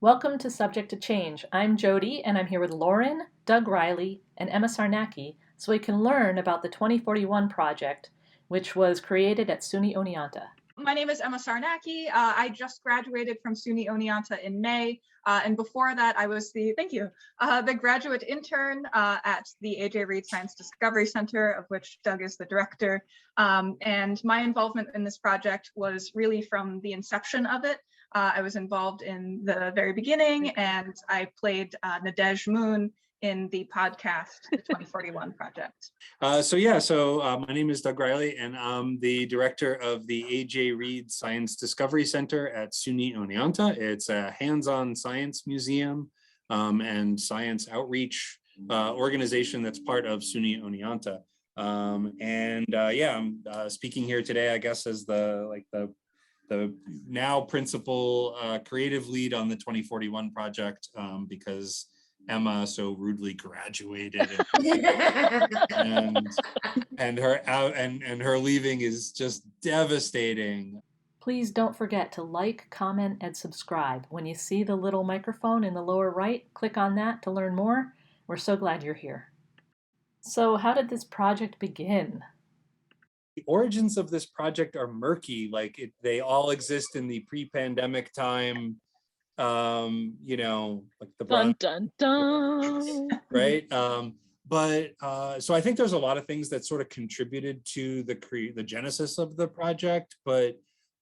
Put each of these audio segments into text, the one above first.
Welcome to Subject to Change. I'm Jody, and I'm here with Lauren, Doug Reilly, and Emma Sarnacki, so we can learn about the 2041 project, which was created at SUNY Oneonta. My name is Emma Sarnacki. I just graduated from SUNY Oneonta in May, and before that, I was the graduate intern at the A.J. Reed Science Discovery Center, of which Doug is the director. And my involvement in this project was really from the inception of it. I was involved in the very beginning, and I played Nadej Moon in the podcast, the 2041 project. My name is Doug Reilly, and I'm the director of the A.J. Reed Science Discovery Center at SUNY Oneonta. It's a hands-on science museum and science outreach organization that's part of SUNY Oneonta. I'm speaking here today, I guess, as the now principal creative lead on the 2041 project because Emma so rudely graduated and her leaving is just devastating. Please don't forget to like, comment, and subscribe. When you see the little microphone in the lower right, click on that to learn more. We're so glad you're here. So how did this project begin? The origins of this project are murky. They all exist in the pre-pandemic time. Like the dun dun dun, right? So I think there's a lot of things that sort of contributed to the genesis of the project, but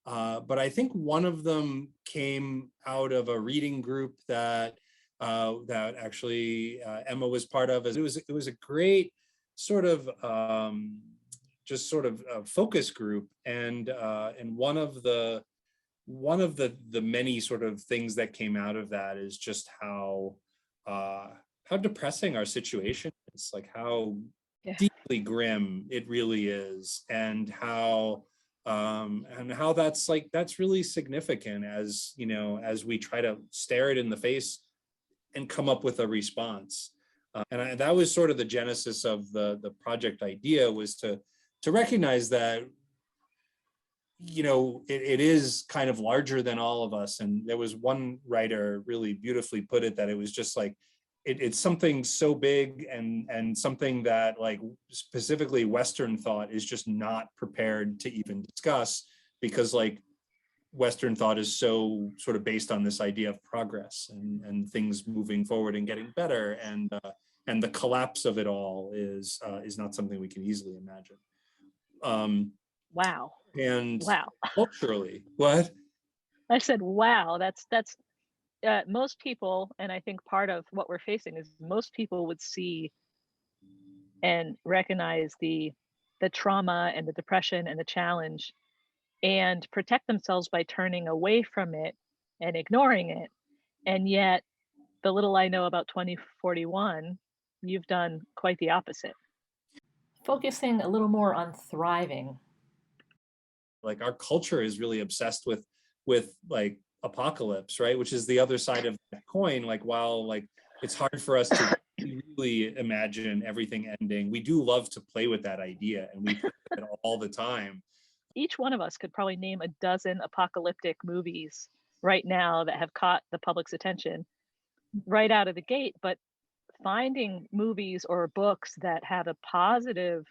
I think one of them came out of a reading group that actually Emma was part of. It was a great sort of focus group, and one of the many sort of things that came out of that is just how depressing our situation is, like how deeply grim it really is, and how that's really significant as we try to stare it in the face and come up with a response. That was sort of the genesis of the project idea, was to recognize that it is kind of larger than all of us. And there was one writer really beautifully put it that it was just like it's something so big and something that, like, specifically Western thought is just not prepared to even discuss, because like Western thought is so sort of based on this idea of progress and things moving forward and getting better, and the collapse of it all is not something we can easily imagine. Wow. And wow. Culturally, what? I said, wow, that's most people, and I think part of what we're facing is most people would see and recognize the trauma and the depression and the challenge and protect themselves by turning away from it and ignoring it. And yet, the little I know about 2041, you've done quite the opposite. Focusing a little more on thriving. Like, our culture is really obsessed with like apocalypse, right? Which is the other side of that coin. Like, while like it's hard for us to really imagine everything ending, we do love to play with that idea, and we play with it all the time. Each one of us could probably name a dozen apocalyptic movies right now that have caught the public's attention right out of the gate, but finding movies or books that have a positive,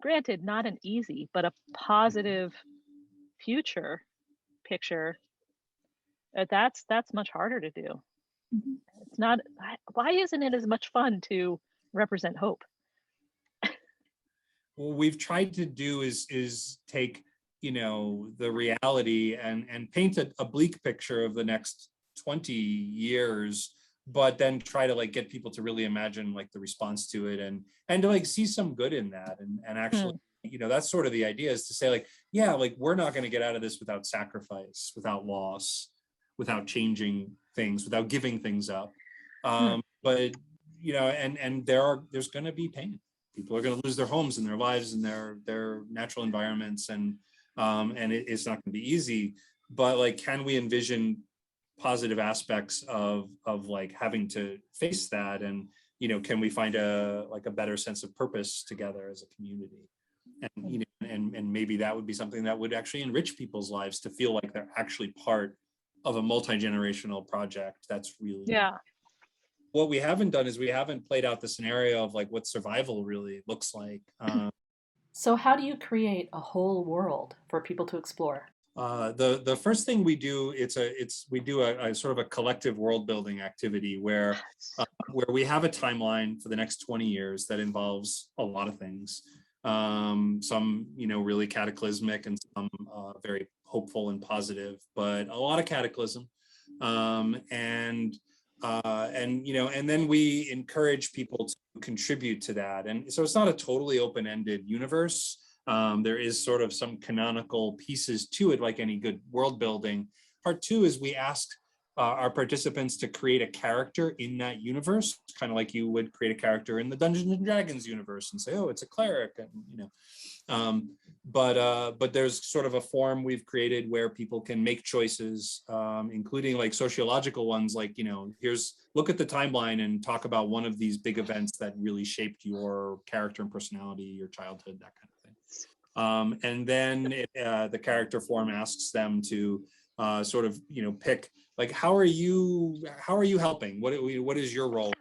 granted not an easy, but a positive future picture, that's much harder to do. Mm-hmm. It's not, why isn't it as much fun to represent hope? What we've tried to do is take the reality and paint a bleak picture of the next 20 years, but then try to like get people to really imagine like the response to it, and to like see some good in that, and actually that's sort of the idea, is to say like, yeah, like we're not going to get out of this without sacrifice, without loss, without changing things, without giving things up. But and there's going to be pain. People are going to lose their homes and their lives and their natural environments, and it's not going to be easy. But like, can we envision positive aspects of like having to face that, and can we find a better sense of purpose together as a community? And maybe that would be something that would actually enrich people's lives, to feel like they're actually part a multi-generational project. That's really, Yeah. what we haven't done is we haven't played out the scenario of like what survival really looks like. So how do you create a whole world for people to explore? The first thing we do, we do a sort of a collective world building activity where we have a timeline for the next 20 years that involves a lot of things. Some, really cataclysmic, and some very hopeful and positive, but a lot of cataclysm. And then we encourage people to contribute to that. And so it's not a totally open-ended universe. There is sort of some canonical pieces to it, like any good world building. Part two is we ask our participants to create a character in that universe, kind of like you would create a character in the Dungeons and Dragons universe and say, oh, it's a cleric, and but there's sort of a form we've created where people can make choices, including like sociological ones, like, look at the timeline and talk about one of these big events that really shaped your character and personality, your childhood, that kind of thing. And then the character form asks them to sort of, pick, like, how are you helping? What is your role?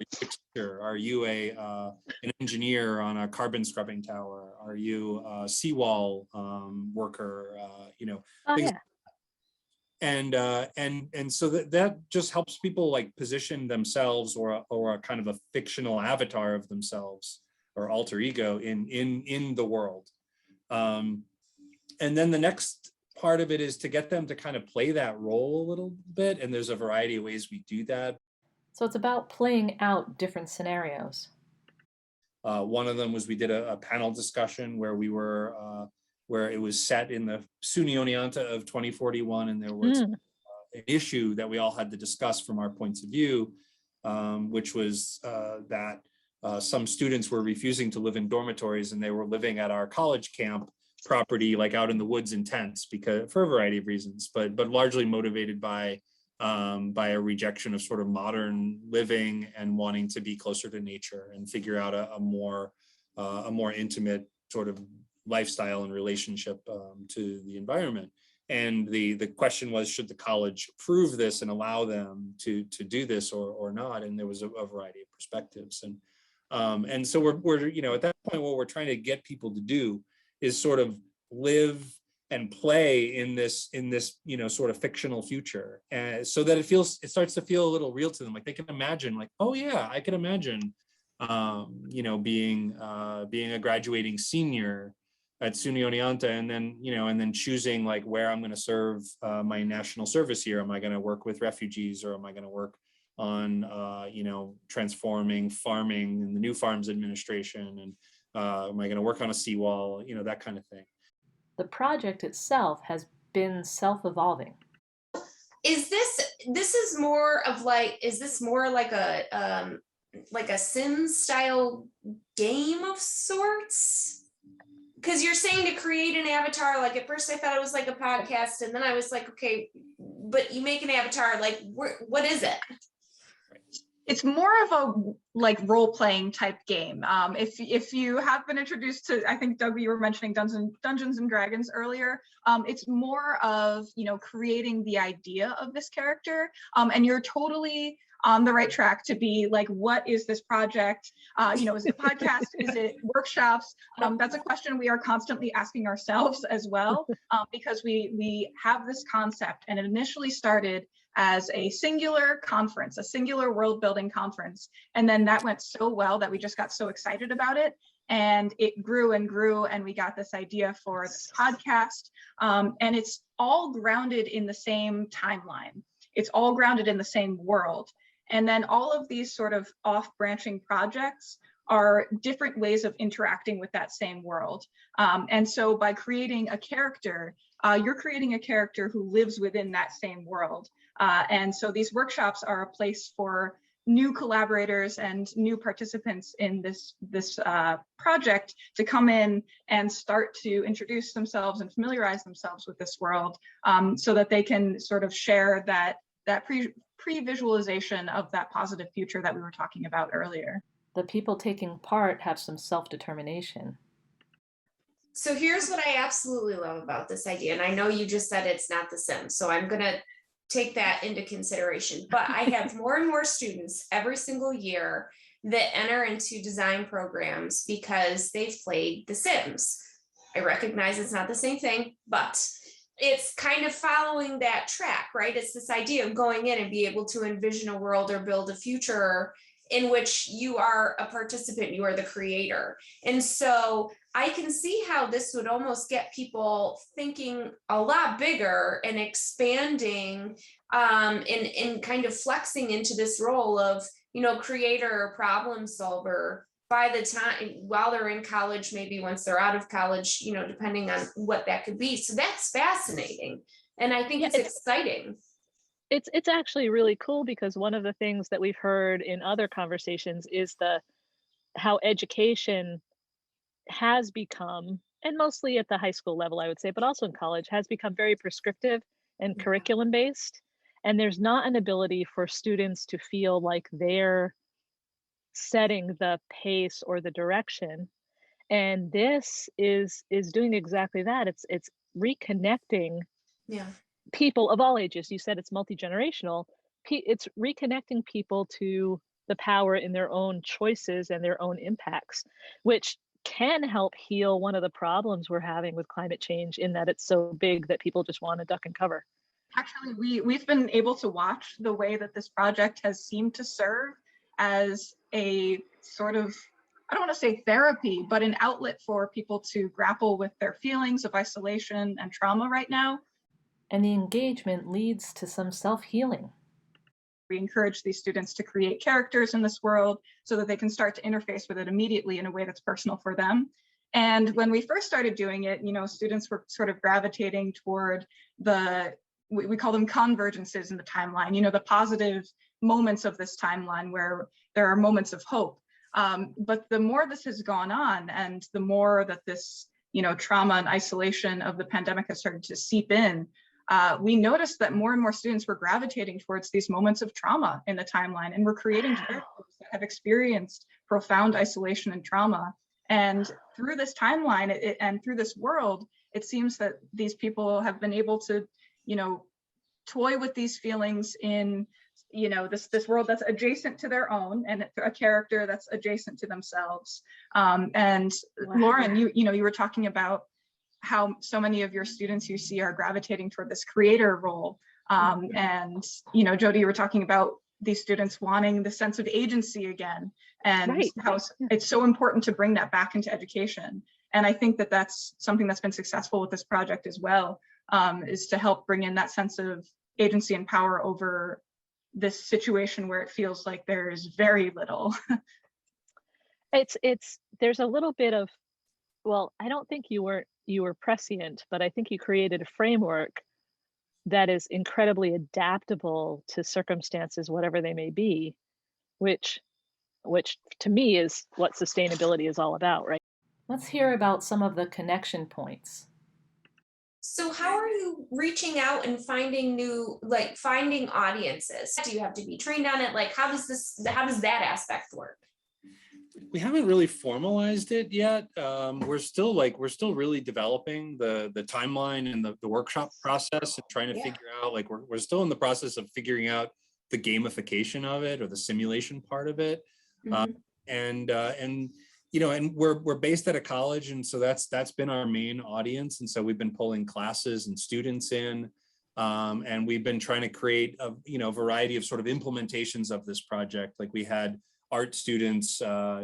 Are you an engineer on a carbon scrubbing tower? Are you a seawall worker? Oh, things. yeah. And so that just helps people like position themselves or a kind of a fictional avatar of themselves or alter ego in the world. And then the next part of it is to get them to kind of play that role a little bit. And there's a variety of ways we do that. So it's about playing out different scenarios. One of them was we did a panel discussion where we were, where it was set in the SUNY Oneonta of 2041. And there was an issue that we all had to discuss from our points of view, which was that some students were refusing to live in dormitories and they were living at our college camp property, like out in the woods in tents, because for a variety of reasons, but largely motivated by a rejection of sort of modern living and wanting to be closer to nature and figure out a more intimate sort of lifestyle and relationship to the environment. And the question was, should the college approve this and allow them to do this or not? And there was a variety of perspectives. And so we're at that point, what we're trying to get people to do is sort of live and play in this sort of fictional future, so that it starts to feel a little real to them. Like they can imagine, like, oh yeah, I can imagine being a graduating senior at SUNY Oneonta, and then choosing like where I'm going to serve my national service year. Am I going to work with refugees, or am I going to work on transforming farming in the New Farms Administration, and am I going to work on a seawall, that kind of thing. The project itself has been self-evolving. Is this more of like, is this more like a Sims style game of sorts? Because you're saying to create an avatar, like at first I thought it was like a podcast, and then I was like, okay, but you make an avatar, like what is it? It's more of a like role-playing type game. If you have been introduced to, I think Doug, you were mentioning Dungeons and Dragons earlier. It's more of creating the idea of this character, and you're totally on the right track to be like, what is this project? Is it podcast? Is it workshops? That's a question we are constantly asking ourselves as well, because we have this concept, and it initially started as a singular conference, a singular world building conference. And then that went so well that we just got so excited about it. And it grew and grew, and we got this idea for this podcast. And it's all grounded in the same timeline. It's all grounded in the same world. And then all of these sort of off-branching projects are different ways of interacting with that same world. And so by creating a character, you're creating a character who lives within that same world. And so these workshops are a place for new collaborators and new participants in this project to come in and start to introduce themselves and familiarize themselves with this world, so that they can sort of share that pre-visualization of that positive future that we were talking about earlier. The people taking part have some self-determination. So here's what I absolutely love about this idea. And I know you just said it's not The Sims, so I'm going to take that into consideration. But I have more and more students every single year that enter into design programs because they've played The Sims. I recognize it's not the same thing, but it's kind of following that track, right? It's this idea of going in and be able to envision a world or build a future in which you are a participant, you are the creator. And so I can see how this would almost get people thinking a lot bigger and expanding and kind of flexing into this role of, you know, creator or problem solver by the time while they're in college, maybe once they're out of college, you know, depending on what that could be. So that's fascinating. And I think it's exciting. It's actually really cool, because one of the things that we've heard in other conversations is how education has become, and mostly at the high school level, I would say, but also in college, has become very prescriptive and curriculum based. And there's not an ability for students to feel like they're setting the pace or the direction. And this is doing exactly that. It's reconnecting people of all ages. You said it's multi-generational. It's reconnecting people to the power in their own choices and their own impacts, which can help heal one of the problems we're having with climate change, in that it's so big that people just want to duck and cover. Actually, we've been able to watch the way that this project has seemed to serve as a sort of, I don't want to say therapy, but an outlet for people to grapple with their feelings of isolation and trauma right now. And the engagement leads to some self-healing. We encourage these students to create characters in this world so that they can start to interface with it immediately in a way that's personal for them. And when we first started doing it, you know, students were sort of gravitating toward we call them convergences in the timeline, you know, the positive moments of this timeline where there are moments of hope. But the more this has gone on, and the more that this, you know, trauma and isolation of the pandemic has started to seep in, we noticed that more and more students were gravitating towards these moments of trauma in the timeline, and we're creating characters that have experienced profound isolation and trauma. And through this timeline and through this world, it seems that these people have been able to, you know, toy with these feelings in, you know, this world that's adjacent to their own, and a character that's adjacent to themselves. And wow. Lauren, you were talking about how so many of your students you see are gravitating toward this creator role. And, you know, Jody, you were talking about these students wanting the sense of agency again, and how it's so important to bring that back into education. And I think that that's something that's been successful with this project as well, is to help bring in that sense of agency and power over this situation where it feels like there is very little. There's a little bit of, well, I don't think you were prescient, but I think you created a framework that is incredibly adaptable to circumstances, whatever they may be, which to me is what sustainability is all about, right? Let's hear about some of the connection points. So how are you reaching out and finding finding audiences? Do you have to be trained on it? Like, how does that aspect work? We haven't really formalized it yet. We're still really developing the timeline and the workshop process, and trying to figure out, like, we're still in the process of figuring out the gamification of it, or the simulation part of it. Mm-hmm. And you know, and we're based at a college, and so that's been our main audience. And so we've been pulling classes and students in, and we've been trying to create a variety of sort of implementations of this project. Like, we had art students,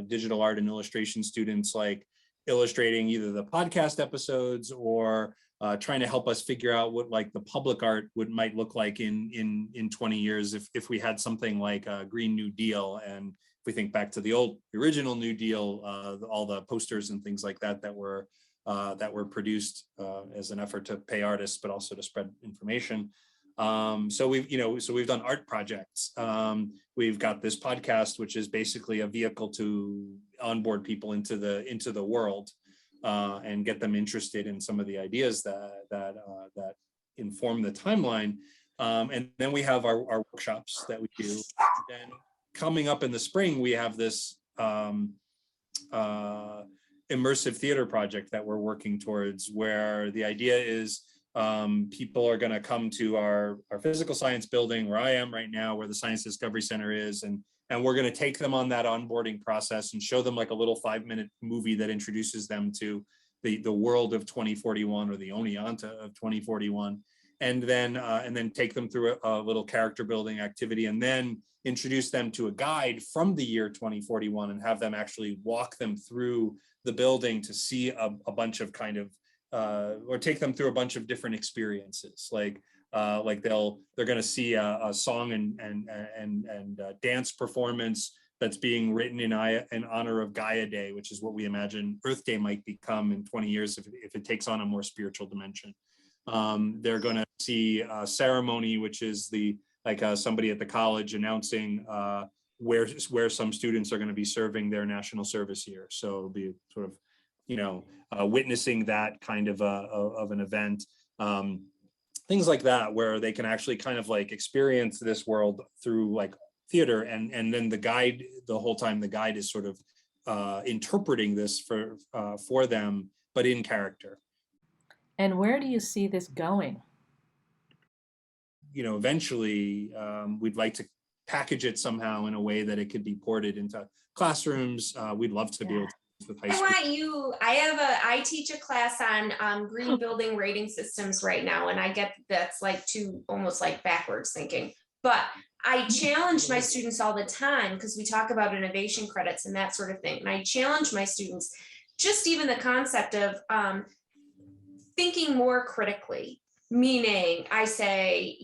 digital art and illustration students, like illustrating either the podcast episodes or trying to help us figure out what, like, the public art might look like in 20 years if we had something like a Green New Deal. And if we think back to the original New Deal, all the posters and things like that were produced as an effort to pay artists, but also to spread information. So we've done art projects. We've got this podcast, which is basically a vehicle to onboard people into the world and get them interested in some of the ideas that inform the timeline. And then we have our workshops that we do. Then coming up in the spring, we have this immersive theater project that we're working towards, where the idea is People are going to come to our physical science building where I am right now, where the Science Discovery Center is, and we're going to take them on that onboarding process and show them like a little 5-minute movie that introduces them to the world of 2041, or the Oneonta of 2041, and then take them through a little character building activity, and then introduce them to a guide from the year 2041 and have them actually walk them through the building to see a bunch of kind of or take them through a bunch of different experiences, like they're going to see a song and dance performance that's being written in honor of Gaia Day, which is what we imagine Earth Day might become in 20 years if it takes on a more spiritual dimension. They're going to see a ceremony, which is somebody at the college announcing where some students are going to be serving their national service year. So it'll be sort of, witnessing that kind of an event. Things like that, where they can actually kind of like experience this world through like theater, and then the whole time the guide is sort of interpreting this for them, but in character. And where do you see this going? Eventually we'd like to package it somehow in a way that it could be ported into classrooms. We'd love to be able to with high school. I teach a class on green building rating systems right now, and I get that's like almost like backwards thinking, but I challenge my students all the time, because we talk about innovation credits and that sort of thing, and I challenge my students just even the concept of thinking more critically. Meaning, I say,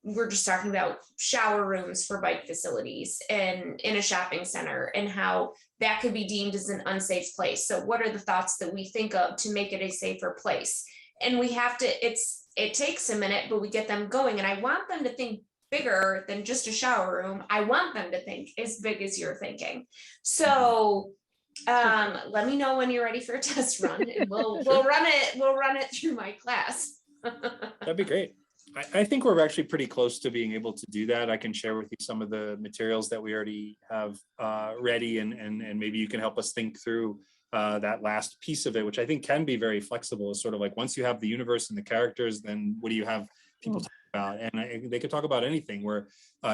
we're just talking about shower rooms for bike facilities and in a shopping center, and how that could be deemed as an unsafe place. So what are the thoughts that we think of to make it a safer place? And we have to, it takes a minute, but we get them going. And I want them to think bigger than just a shower room. I want them to think as big as you're thinking. So let me know when you're ready for a test run, and we'll run it through my class. That'd be great. I think we're actually pretty close to being able to do that. I can share with you some of the materials that we already have ready, and maybe you can help us think through that last piece of it, which I think can be very flexible. It's sort of like, once you have the universe and the characters, then what do you have people talk about? And they could talk about anything. We're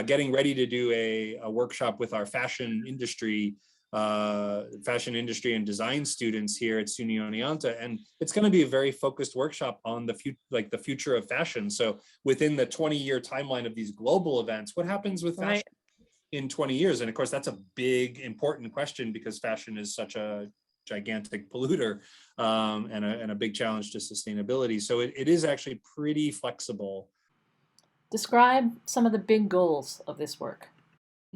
getting ready to do a workshop with our fashion industry and design students here at SUNY Oneonta, and it's going to be a very focused workshop on the future of fashion. So within the 20-year timeline of these global events, what happens with fashion in 20 years? And of course, that's a big, important question, because fashion is such a gigantic polluter and a big challenge to sustainability. So it is actually pretty flexible. Describe some of the big goals of this work.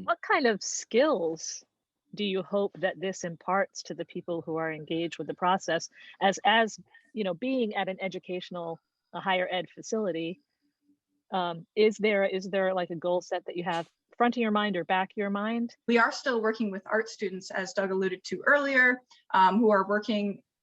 What kind of skills do you hope that this imparts to the people who are engaged with the process, as being at an educational, a higher ed facility? Is there like a goal set that you have front of your mind or back of your mind? We are still working with art students, as Doug alluded to earlier, who are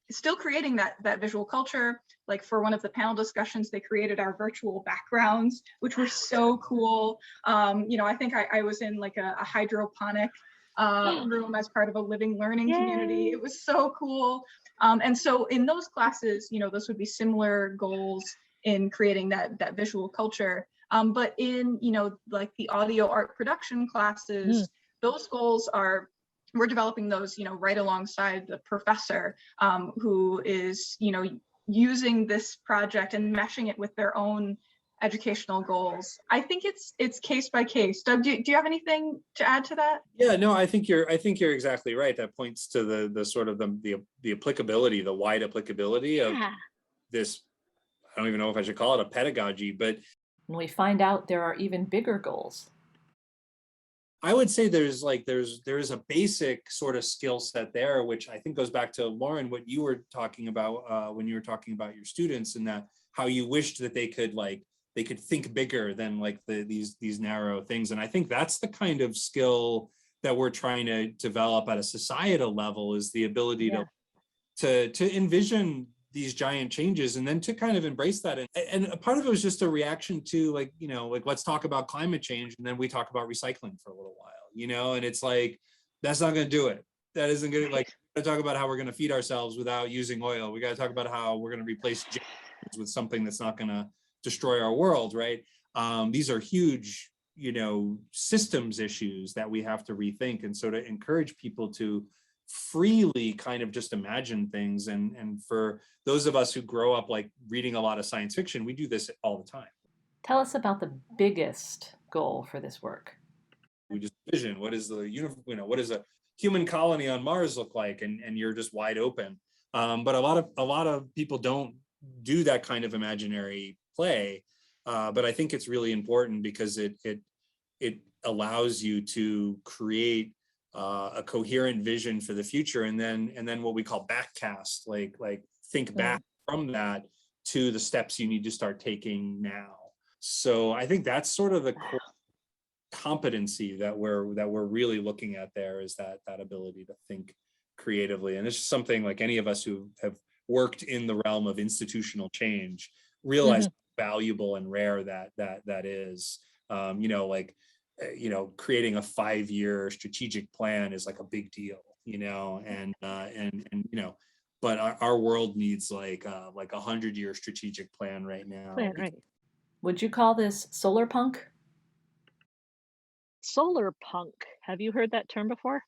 still creating that visual culture. Like, for one of the panel discussions, they created our virtual backgrounds, which were so cool. I think I was in like a hydroponic room as part of a living learning community. It was so cool. And so in those classes, those would be similar goals in creating that visual culture. But in, like the audio art production classes, those goals we're developing those, right alongside the professor who is, using this project and meshing it with their own educational goals. I think it's case by case. Doug, do you have anything to add to that? Yeah, no, I think you're exactly right. That points to the sort of the applicability, the wide applicability of this. I don't even know if I should call it a pedagogy, but And we find out there are even bigger goals. I would say there is a basic sort of skill set there, which I think goes back to, Lauren, what you were talking about when you were talking about your students, and that how you wished that they could think bigger than like these narrow things. And I think that's the kind of skill that we're trying to develop at a societal level, is the ability to envision these giant changes and then to kind of embrace that. And a part of it was just a reaction to like let's talk about climate change, and then we talk about recycling for a little while, and it's like, that's not going to do it. That isn't going to, like, we got to talk about how we're going to feed ourselves without using oil. We got to talk about how we're going to replace with something that's not going to destroy our world, right? These are huge, systems issues that we have to rethink. And so to encourage people to freely kind of just imagine things, and for those of us who grow up like reading a lot of science fiction, we do this all the time. Tell us about the biggest goal for this work. We just vision what is what does a human colony on Mars look like, and you're just wide open. But a lot of people don't do that kind of imaginary play. But I think it's really important because it allows you to create a coherent vision for the future, and then what we call backcast, like think back from that to the steps you need to start taking now. So I think that's sort of the core competency that we're really looking at there, is that ability to think creatively. And it's just something like any of us who have worked in the realm of institutional change realize how valuable and rare that is. Creating a 5-year strategic plan is like a big deal, but our world needs like a 100-year strategic plan right now. Right. Would you call this solar punk? Solar punk. Have you heard that term before?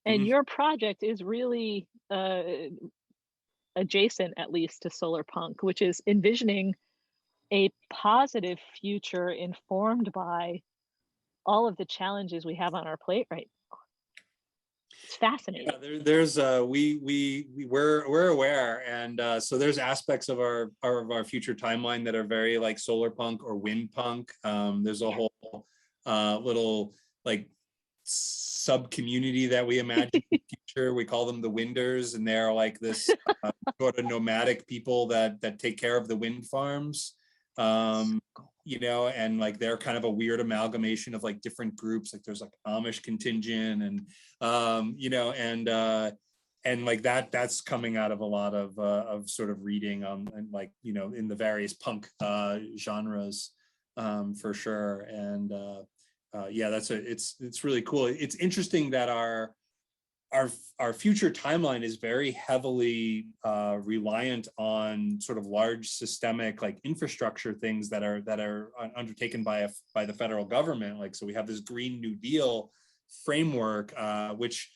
And your project is really adjacent, at least, to solar punk, which is envisioning a positive future informed by all of the challenges we have on our plate right now. It's fascinating. Yeah, there's we're aware, and so there's aspects of our future timeline that are very like solar punk or wind punk. There's a whole little like sub community that we imagine in the future. We call them the winders, and they're like this sort of nomadic people that take care of the wind farms. And like they're kind of a weird amalgamation of like different groups. Like there's like Amish contingent, and like that's coming out of a lot of sort of reading and like in the various punk genres, for sure. And it's really cool. It's interesting that our future timeline is very heavily reliant on sort of large systemic like infrastructure things that are undertaken by the federal government. Like, so we have this Green New Deal framework, which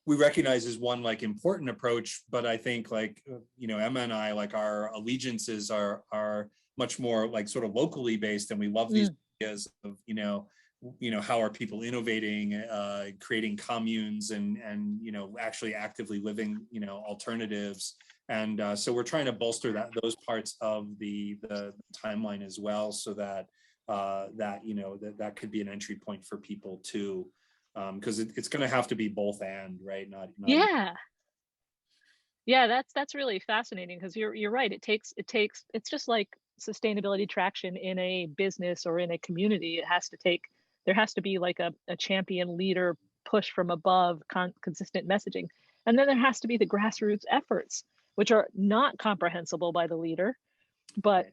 we recognize as one like important approach, but I think like Emma and I, like our allegiances are much more like sort of locally based, and we love these ideas of how are people innovating, creating communes, and actually actively living alternatives. And so we're trying to bolster those parts of the timeline as well, so that that could be an entry point for people too, because it's going to have to be both and, right? Not yeah, that's really fascinating, because you're right. It's just like sustainability traction in a business or in a community. There has to be like a champion leader push from above, consistent messaging. And then there has to be the grassroots efforts, which are not comprehensible by the leader, but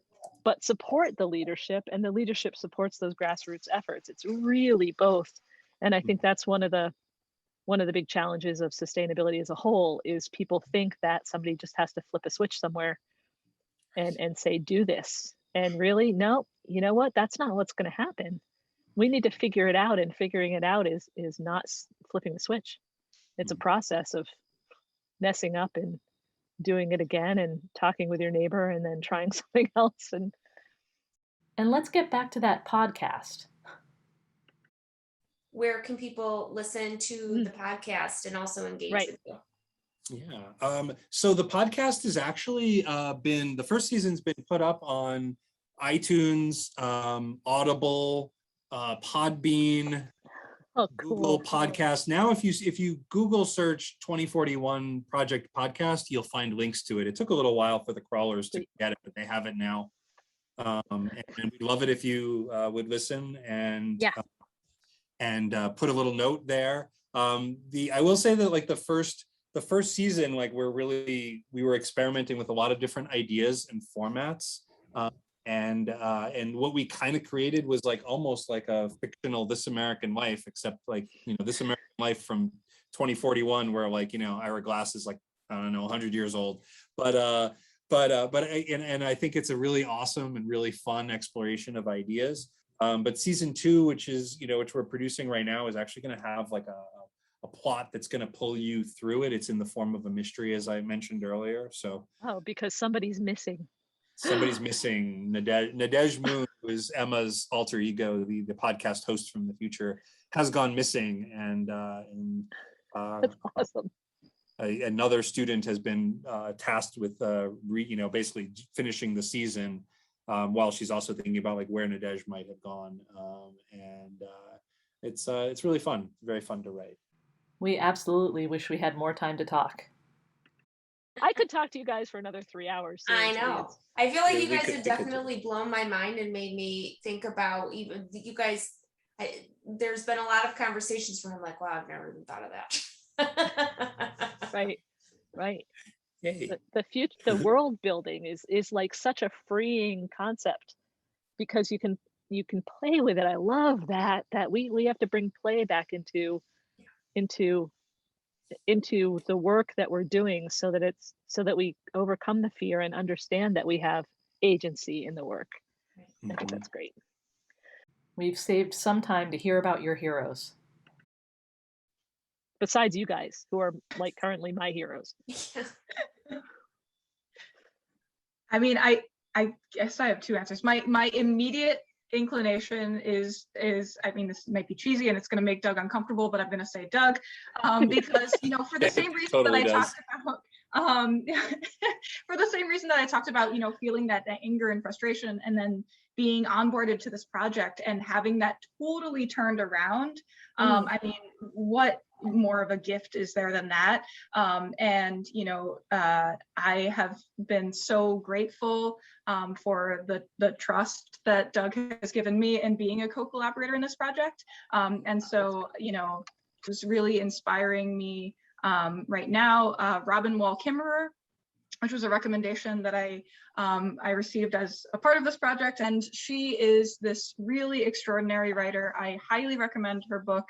support the leadership, and the leadership supports those grassroots efforts. It's really both. And I think that's one of the big challenges of sustainability as a whole, is people think that somebody just has to flip a switch somewhere and say, do this. And really, no, you know what? That's not what's going to happen. We need to figure it out, and figuring it out is not flipping the switch. It's a process of messing up and doing it again, and talking with your neighbor, and then trying something else. And let's get back to that podcast. Where can people listen to the podcast and also engage with you? Yeah. So the podcast has actually the first season's been put up on iTunes, Audible, Podbean, Google Podcast. Now, if you Google search 2041 Project Podcast, you'll find links to it. It took a little while for the crawlers to get it, but they have it now. And we'd love it if you would listen and put a little note there. I will say that like the first season, like we were experimenting with a lot of different ideas and formats. And what we kind of created was like almost like a fictional This American Life, except like This American Life from 2041, where like Ira Glass is like, I don't know, 100 years old, but and I think it's a really awesome and really fun exploration of ideas. But season 2, which is, which we're producing right now, is actually going to have like a plot that's going to pull you through it. It's in the form of a mystery, as I mentioned earlier. So because somebody's missing. Somebody's missing. Nadej Moon, who is Emma's alter ego, the podcast host from the future, has gone missing, and That's awesome. Another student has been tasked with basically finishing the season, while she's also thinking about like where Nadej might have gone, and it's really fun, very fun to write. We absolutely wish we had more time to talk. I could talk to you guys for another 3 hours. I seriously. know. I feel like Yeah, you we guys could- have we could definitely blown my mind and made me think about even you guys. There's been a lot of conversations where I'm like, wow, I've never even thought of that. Right. Yay. The future, the world building is like such a freeing concept, because you can play with it. I love that we have to bring play back into the work that we're doing, so that we overcome the fear and understand that we have agency in the work. I think that's great. We've saved some time to hear about your heroes. Besides you guys, who are like currently my heroes. I mean, I guess I have two answers. My immediate inclination is I mean, this might be cheesy and it's going to make Doug uncomfortable, but I'm going to say Doug, because for the same reason Totally that I does. talked about, for the same reason that I talked about, feeling that anger and frustration, and then being onboarded to this project and having that totally turned around. I mean, what more of a gift is there than that? And I have been so grateful for the trust that Doug has given me in being a co-collaborator in this project. And so, it's really inspiring me right now. Robin Wall Kimmerer, which was a recommendation that I received as a part of this project. And she is this really extraordinary writer. I highly recommend her book,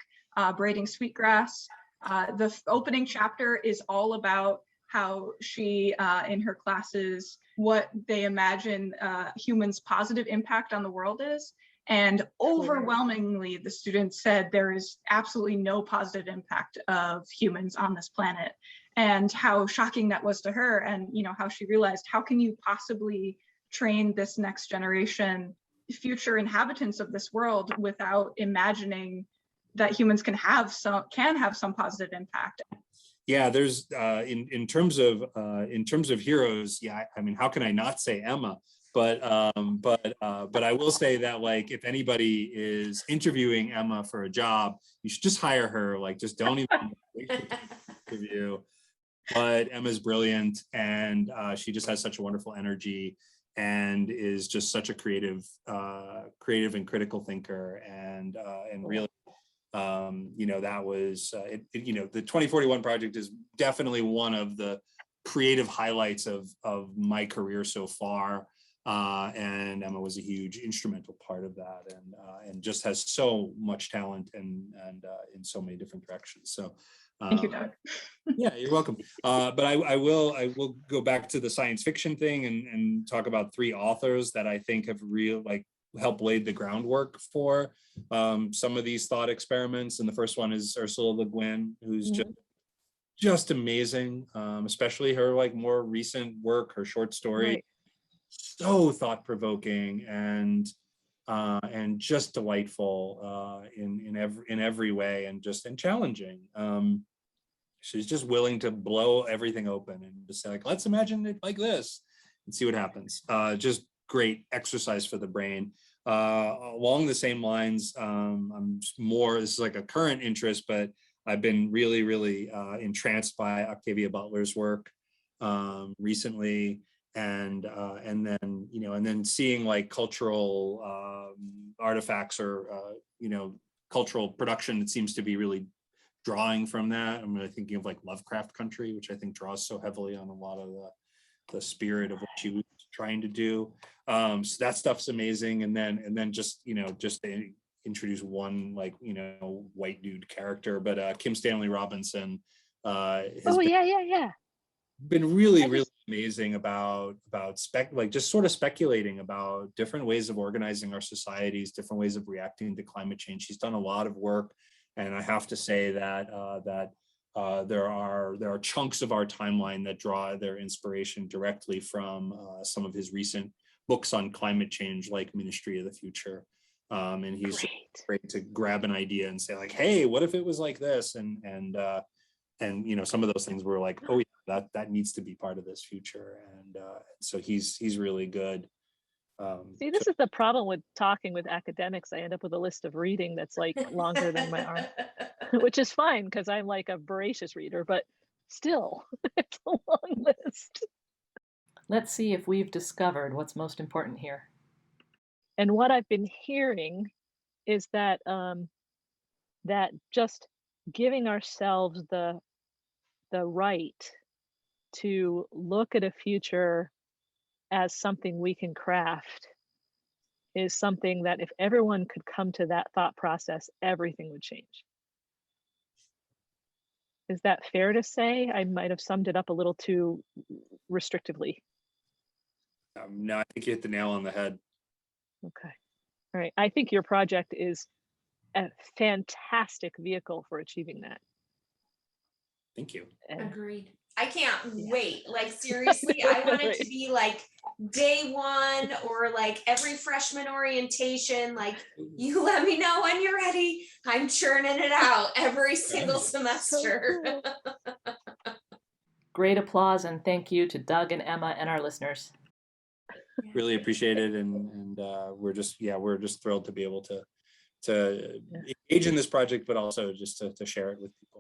Braiding Sweetgrass. The opening chapter is all about how she, in her classes, what they imagine humans' positive impact on the world is. And overwhelmingly, the students said there is absolutely no positive impact of humans on this planet, and how shocking that was to her. And how she realized, how can you possibly train this next generation, future inhabitants of this world, without imagining that humans can have some positive impact? Yeah, there's in terms of heroes. Yeah, I mean, how can I not say Emma? But I will say that, like, if anybody is interviewing Emma for a job, you should just hire her. Like, just don't even wait for the interview. But Emma's brilliant, and she just has such a wonderful energy, and is just such a creative and critical thinker, and really, that was the 2041 project is definitely one of the creative highlights of my career so far. And Emma was a huge instrumental part of that, and just has so much talent and in so many different directions. So thank you, Doug. Yeah, you're welcome. But I will go back to the science fiction thing and talk about 3 authors that I think have helped laid the groundwork for some of these thought experiments. And the first one is Ursula Le Guin, who's just amazing, especially her more recent work, her short story. Right. So thought-provoking and just delightful in every way, and challenging. She's just willing to blow everything open and just say, let's imagine it like this and see what happens. Just great exercise for the brain. Along the same lines, this is like a current interest, but I've been really, really entranced by Octavia Butler's work recently. And then seeing cultural artifacts or cultural production that seems to be really drawing from that. I'm really thinking of Lovecraft Country, which I think draws so heavily on a lot of the spirit of what she was trying to do. So that stuff's amazing. And then just to introduce one white dude character, but Kim Stanley Robinson has been really amazing about just sort of speculating about different ways of organizing our societies, different ways of reacting to climate change. She's done a lot of work, and I have to say that there are chunks of our timeline that draw their inspiration directly from some of his recent books on climate change, like Ministry of the Future. And he's great to grab an idea and say like, hey, what if it was like this? And you know, some of those things were like, oh yeah, that needs to be part of this future. And so he's really good. See, this is the problem with talking with academics. I end up with a list of reading that's like longer than my arm, which is fine because I'm like a voracious reader, but still, it's a long list. Let's see if we've discovered what's most important here. And what I've been hearing is that that just giving ourselves the right to look at a future as something we can craft is something that if everyone could come to that thought process, everything would change. Is that fair to say? I might have summed it up a little too restrictively. No, I think you hit the nail on the head. Okay. All right. I think your project is a fantastic vehicle for achieving that. Thank you. Agreed. I can't wait. Like, seriously, I want it to be like day one or like every freshman orientation. Like, you let me know when you're ready. I'm churning it out every single semester. So cool. Great applause and thank you to Doug and Emma and our listeners. Really appreciate it, and we're just thrilled to be able to engage in this project, but also just to share it with people.